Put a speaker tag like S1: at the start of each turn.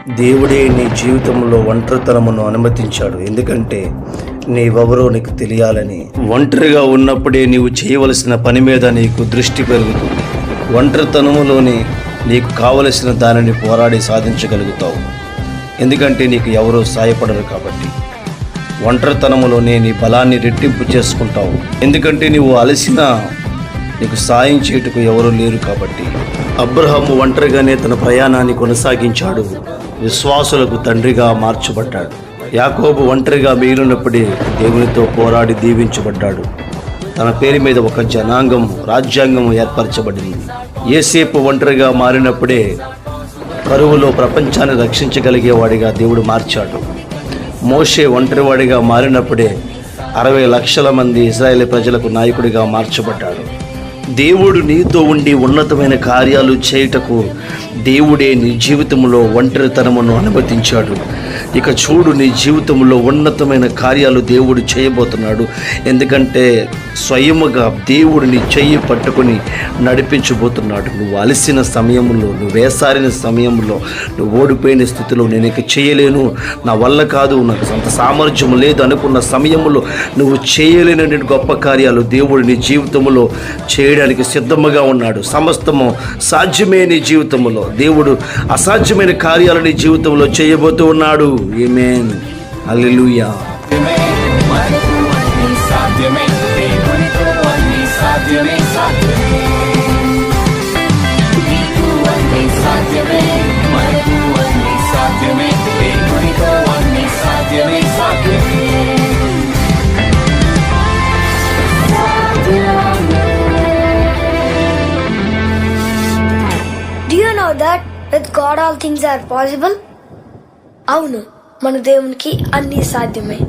S1: దేవుడే నీ జీవితంలో ఒంటరితనమును అనుమతించాడు. ఎందుకంటే నీవెవరో నీకు తెలియాలని. ఒంటరిగా ఉన్నప్పుడే నీవు చేయవలసిన పని మీద నీకు దృష్టి పెరుగుతుంది. ఒంటరితనములోనే నీకు కావలసిన దానిని పోరాడి సాధించగలుగుతావు. ఎందుకంటే నీకు ఎవరో సాయపడరు కాబట్టి. ఒంటరితనములోనే నీ బలాన్ని రెట్టింపు చేసుకుంటావు. ఎందుకంటే నీవు అలసినా నీకు సాయం చేయుటకు ఎవరూ లేరు కాబట్టి. అబ్రహాము ఒంటరిగానే తన ప్రయాణాన్ని కొనసాగించాడు. విశ్వాసులకు తండ్రిగా మార్చబడ్డాడు. యాకోబు ఒంటరిగా మిగిలినప్పుడే దేవునితో పోరాడి దీవించబడ్డాడు. తన పేరు మీద ఒక జనాంగం, రాజ్యాంగం ఏర్పరచబడింది. యేసేపు ఒంటరిగా మారినప్పుడే కరువులో ప్రపంచాన్ని రక్షించగలిగేవాడిగా దేవుడు మార్చాడు. మోషే ఒంటరివాడిగా మారినప్పుడే 60 లక్షల మంది ఇశ్రాయేలు ప్రజలకు నాయకుడిగా మార్చబడ్డాడు. దేవుడు నీతో ఉండి ఉన్నతమైన కార్యాలు చేయుటకు దేవుడే నీ జీవితంలో ఒంటరితనమును అనుమతించాడు. ఇక చూడు, నీ జీవితంలో ఉన్నతమైన కార్యాలు దేవుడు చేయబోతున్నాడు. ఎందుకంటే స్వయముగా దేవుడు నీ చెయ్యి పట్టుకొని నడిపించబోతున్నాడు. నువ్వు అలసిన సమయంలో, నువ్వు వేసారిన సమయంలో, నువ్వు ఓడిపోయిన స్థితిలో, నేను ఇక చేయలేను, నా వల్ల కాదు, నాకు అంత సామర్థ్యం లేదు అనుకున్న సమయంలో నువ్వు చేయలేని గొప్ప కార్యాలు దేవుడు నీ జీవితంలో చేయడానికి సిద్ధముగా ఉన్నాడు. సమస్తము సాధ్యమే నీ జీవితంలో. దేవుడు అసాధ్యమైన కార్యాలు నీ జీవితంలో చేయబోతూ ఉన్నాడు. ఆమేన్, హల్లెలూయా.
S2: Do you know that with God all things are possible? అవును, మన దేవునికి అన్నీ సాధ్యమే.